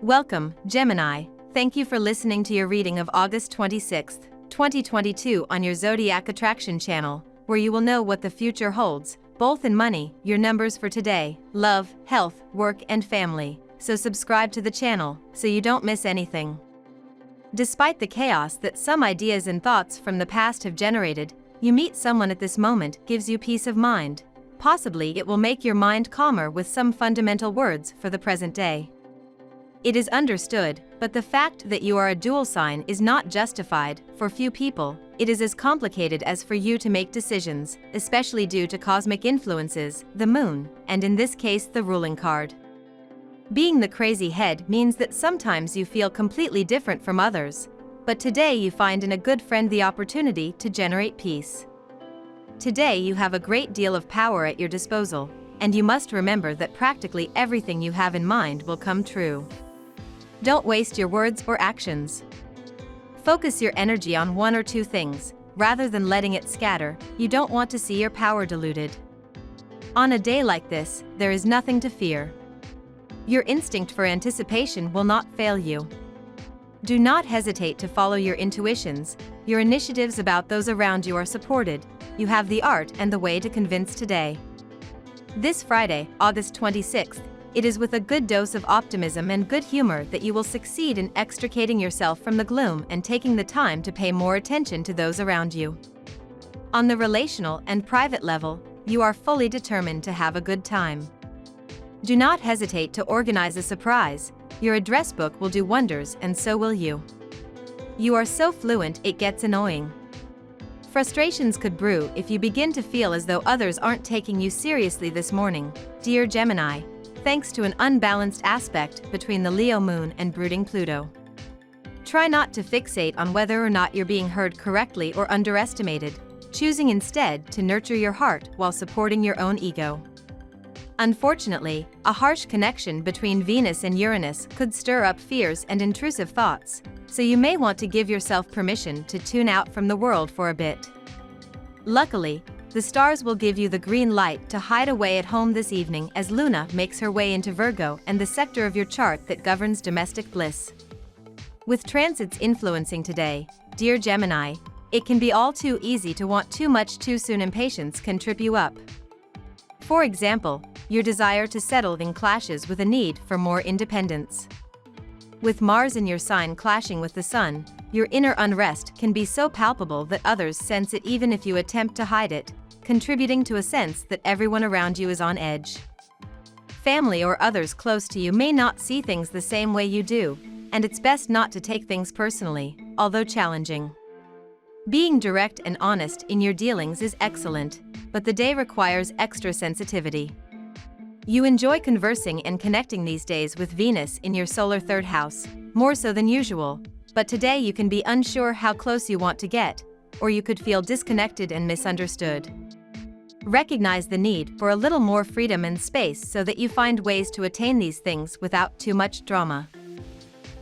Welcome, Gemini. Thank you for listening to your reading of August 26, 2022 on your Zodiac Attraction channel, where you will know what the future holds, both in money, your numbers for today, love, health, work and family. So subscribe to the channel, so you don't miss anything. Despite the chaos that some ideas and thoughts from the past have generated, you meet someone at this moment gives you peace of mind. Possibly it will make your mind calmer with some fundamental words for the present day. It is understood, but the fact that you are a dual sign is not justified. For few people, it is as complicated as for you to make decisions, especially due to cosmic influences, the moon, and in this case the ruling card. Being the crazy head means that sometimes you feel completely different from others, but today you find in a good friend the opportunity to generate peace. Today you have a great deal of power at your disposal, and you must remember that practically everything you have in mind will come true. Don't waste your words or actions. Focus your energy on one or two things, rather than letting it scatter. You don't want to see your power diluted. On a day like this, there is nothing to fear. Your instinct for anticipation will not fail you. Do not hesitate to follow your intuitions. Your initiatives about those around you are supported. You have the art and the way to convince today. This Friday, August 26th, it is with a good dose of optimism and good humor that you will succeed in extricating yourself from the gloom and taking the time to pay more attention to those around you. On the relational and private level, you are fully determined to have a good time. Do not hesitate to organize a surprise. Your address book will do wonders, and so will you. You are so fluent it gets annoying. Frustrations could brew if you begin to feel as though others aren't taking you seriously this morning, dear Gemini, thanks to an unbalanced aspect between the Leo moon and brooding Pluto. Try not to fixate on whether or not you're being heard correctly or underestimated, choosing instead to nurture your heart while supporting your own ego. Unfortunately, a harsh connection between Venus and Uranus could stir up fears and intrusive thoughts, so you may want to give yourself permission to tune out from the world for a bit. Luckily, the stars will give you the green light to hide away at home this evening as Luna makes her way into Virgo and the sector of your chart that governs domestic bliss. With transits influencing today, dear Gemini, it can be all too easy to want too much too soon. Impatience can trip you up. For example, your desire to settle in clashes with a need for more independence. With Mars in your sign clashing with the Sun, your inner unrest can be so palpable that others sense it even if you attempt to hide it, contributing to a sense that everyone around you is on edge. Family or others close to you may not see things the same way you do, and it's best not to take things personally, although challenging. Being direct and honest in your dealings is excellent, but the day requires extra sensitivity. You enjoy conversing and connecting these days with Venus in your solar third house, more so than usual, but today you can be unsure how close you want to get, or you could feel disconnected and misunderstood. Recognize the need for a little more freedom and space so that you find ways to attain these things without too much drama.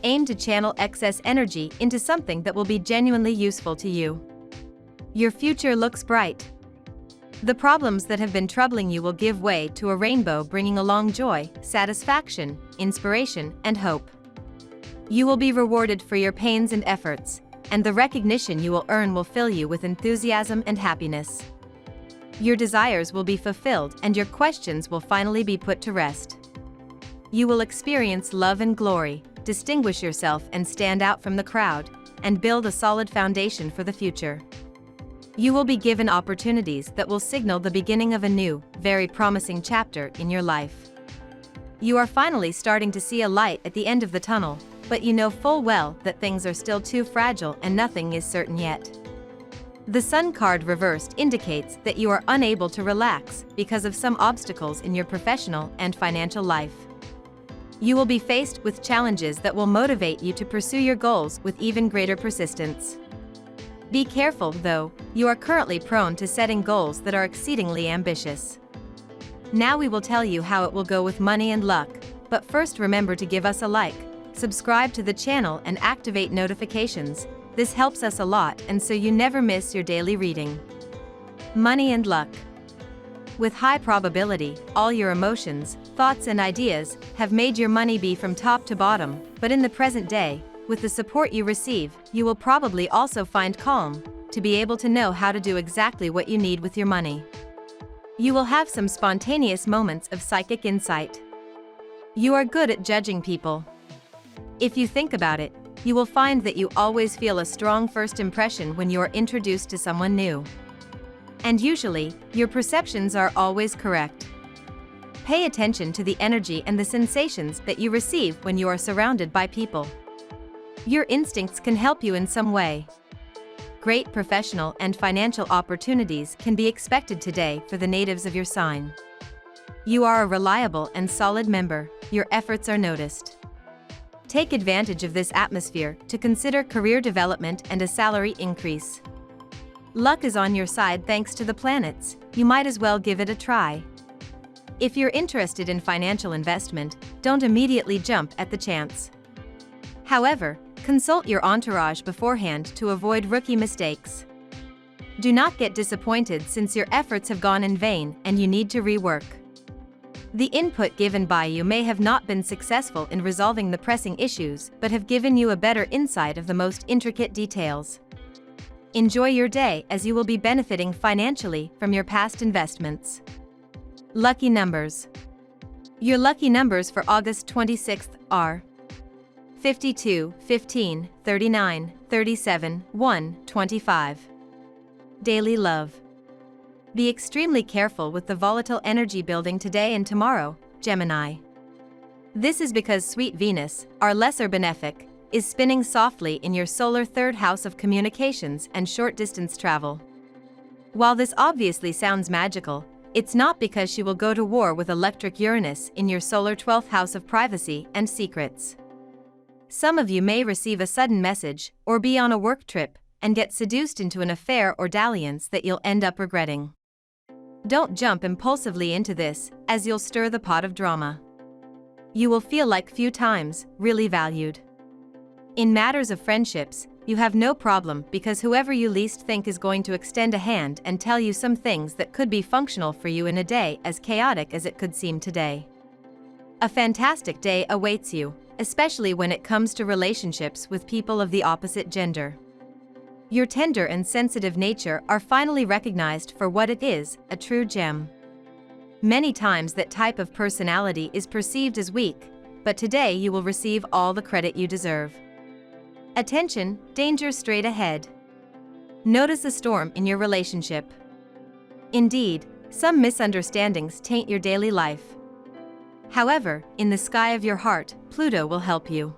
Aim to channel excess energy into something that will be genuinely useful to you. Your future looks bright. The problems that have been troubling you will give way to a rainbow bringing along joy, satisfaction, inspiration, and hope. You will be rewarded for your pains and efforts, and the recognition you will earn will fill you with enthusiasm and happiness. Your desires will be fulfilled and your questions will finally be put to rest. You will experience love and glory, distinguish yourself and stand out from the crowd, and build a solid foundation for the future. You will be given opportunities that will signal the beginning of a new, very promising chapter in your life. You are finally starting to see a light at the end of the tunnel, but you know full well that things are still too fragile and nothing is certain yet. The Sun card reversed indicates that you are unable to relax because of some obstacles in your professional and financial life. You will be faced with challenges that will motivate you to pursue your goals with even greater persistence. Be careful, though, you are currently prone to setting goals that are exceedingly ambitious. Now we will tell you how it will go with money and luck, but first remember to give us a like, subscribe to the channel and activate notifications. This helps us a lot and so you never miss your daily reading. Money and luck. With high probability, all your emotions, thoughts and ideas have made your money be from top to bottom, but in the present day, with the support you receive, you will probably also find calm to be able to know how to do exactly what you need with your money. You will have some spontaneous moments of psychic insight. You are good at judging people. If you think about it, you will find that you always feel a strong first impression when you are introduced to someone new. And usually, your perceptions are always correct. Pay attention to the energy and the sensations that you receive when you are surrounded by people. Your instincts can help you in some way. Great professional and financial opportunities can be expected today for the natives of your sign. You are a reliable and solid member. Your efforts are noticed. Take advantage of this atmosphere to consider career development and a salary increase. Luck is on your side thanks to the planets. You might as well give it a try. If you're interested in financial investment, don't immediately jump at the chance. However, consult your entourage beforehand to avoid rookie mistakes. Do not get disappointed since your efforts have gone in vain and you need to rework. The input given by you may have not been successful in resolving the pressing issues, but have given you a better insight of the most intricate details. Enjoy your day as you will be benefiting financially from your past investments. Lucky numbers. Your lucky numbers for August 26th are 52, 15, 39, 37, 1, 25. Daily love. Be extremely careful with the volatile energy building today and tomorrow, Gemini. This is because sweet Venus, our lesser benefic, is spinning softly in your solar third house of communications and short-distance travel. While this obviously sounds magical, it's not, because she will go to war with electric Uranus in your solar 12th house of privacy and secrets. Some of you may receive a sudden message or be on a work trip and get seduced into an affair or dalliance that you'll end up regretting. Don't jump impulsively into this, as you'll stir the pot of drama. You will feel like few times really valued. In matters of friendships, you have no problem because whoever you least think is going to extend a hand and tell you some things that could be functional for you in a day as chaotic as it could seem today. A fantastic day awaits you, especially when it comes to relationships with people of the opposite gender. Your tender and sensitive nature are finally recognized for what it is, a true gem. Many times that type of personality is perceived as weak, but today you will receive all the credit you deserve. Attention, danger straight ahead. Notice a storm in your relationship. Indeed, some misunderstandings taint your daily life. However, in the sky of your heart, Pluto will help you.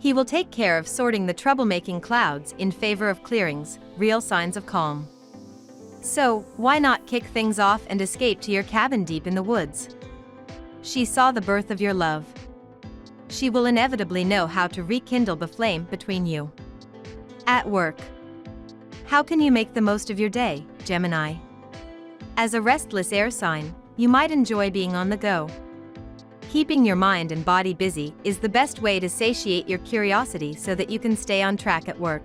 He will take care of sorting the troublemaking clouds in favor of clearings, real signs of calm. So, why not kick things off and escape to your cabin deep in the woods? She saw the birth of your love. She will inevitably know how to rekindle the flame between you. At work. How can you make the most of your day, Gemini? As a restless air sign, you might enjoy being on the go. Keeping your mind and body busy is the best way to satiate your curiosity so that you can stay on track at work.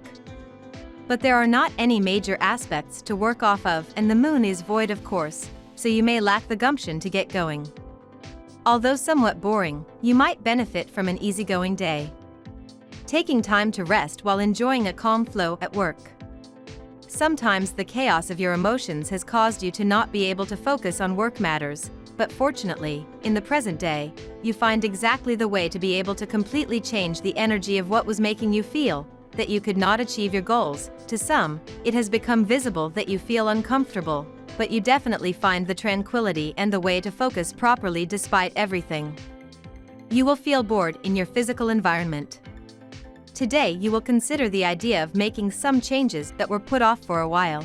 But there are not any major aspects to work off of, and the moon is void of course, so you may lack the gumption to get going. Although somewhat boring, you might benefit from an easygoing day. Taking time to rest while enjoying a calm flow at work. Sometimes the chaos of your emotions has caused you to not be able to focus on work matters, but fortunately, in the present day, you find exactly the way to be able to completely change the energy of what was making you feel that you could not achieve your goals. To some, it has become visible that you feel uncomfortable, but you definitely find the tranquility and the way to focus properly despite everything. You will feel bored in your physical environment. Today you will consider the idea of making some changes that were put off for a while.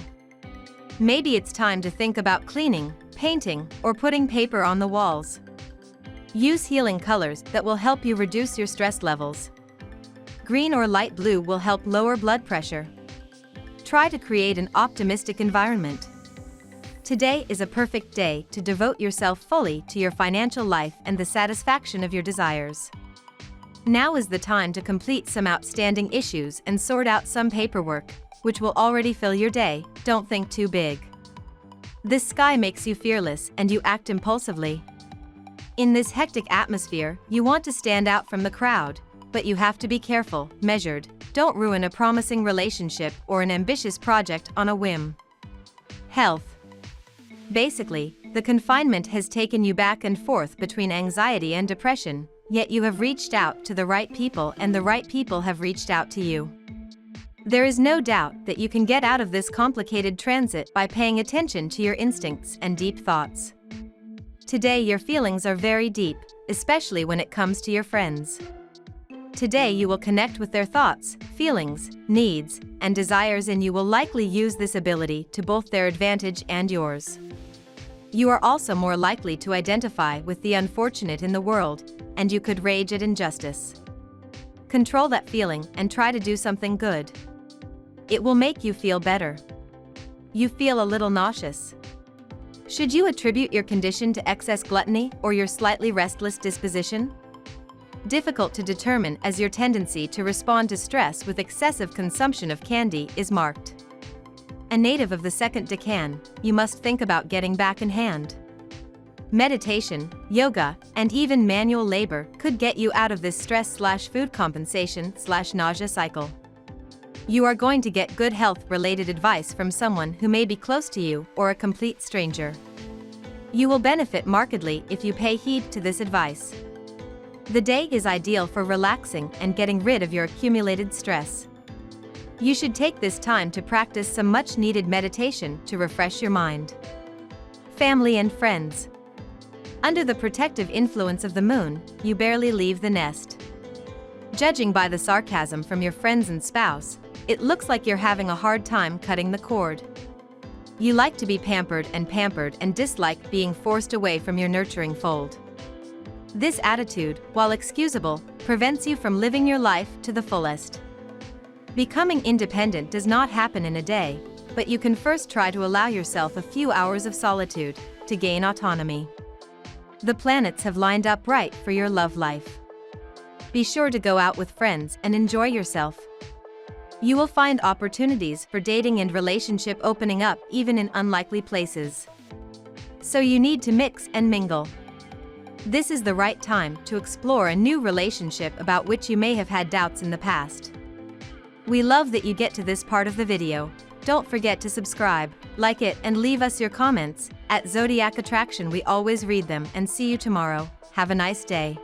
Maybe it's time to think about cleaning, painting, or putting paper on the walls. Use healing colors that will help you reduce your stress levels. Green or light blue will help lower blood pressure. Try to create an optimistic environment. Today is a perfect day to devote yourself fully to your financial life and the satisfaction of your desires. Now is the time to complete some outstanding issues and sort out some paperwork, which will already fill your day. Don't think too big. This sky makes you fearless and you act impulsively. In this hectic atmosphere, you want to stand out from the crowd, but you have to be careful, measured. Don't ruin a promising relationship or an ambitious project on a whim. Health. Basically, the confinement has taken you back and forth between anxiety and depression, yet you have reached out to the right people and the right people have reached out to you. There is no doubt that you can get out of this complicated transit by paying attention to your instincts and deep thoughts. Today your feelings are very deep, especially when it comes to your friends. Today you will connect with their thoughts, feelings, needs, and desires, and you will likely use this ability to both their advantage and yours. You are also more likely to identify with the unfortunate in the world, and you could rage at injustice. Control that feeling and try to do something good. It will make you feel better. You feel a little nauseous. Should you attribute your condition to excess gluttony or your slightly restless disposition? Difficult to determine, as your tendency to respond to stress with excessive consumption of candy is marked. A native of the second decan, you must think about getting back in hand. Meditation, yoga, and even manual labor could get you out of this stress/food compensation/nausea cycle. You are going to get good health-related advice from someone who may be close to you or a complete stranger. You will benefit markedly if you pay heed to this advice. The day is ideal for relaxing and getting rid of your accumulated stress. You should take this time to practice some much-needed meditation to refresh your mind. Family and friends. Under the protective influence of the moon, you barely leave the nest. Judging by the sarcasm from your friends and spouse, it looks like you're having a hard time cutting the cord. You like to be pampered and dislike being forced away from your nurturing fold. This attitude, while excusable, prevents you from living your life to the fullest. Becoming independent does not happen in a day, but you can first try to allow yourself a few hours of solitude to gain autonomy. The planets have lined up right for your love life. Be sure to go out with friends and enjoy yourself. You will find opportunities for dating and relationship opening up even in unlikely places. So you need to mix and mingle. This is the right time to explore a new relationship about which you may have had doubts in the past. We love that you get to this part of the video. Don't forget to subscribe, like it, and leave us your comments. At Zodiac Attraction we always read them, and see you tomorrow. Have a nice day.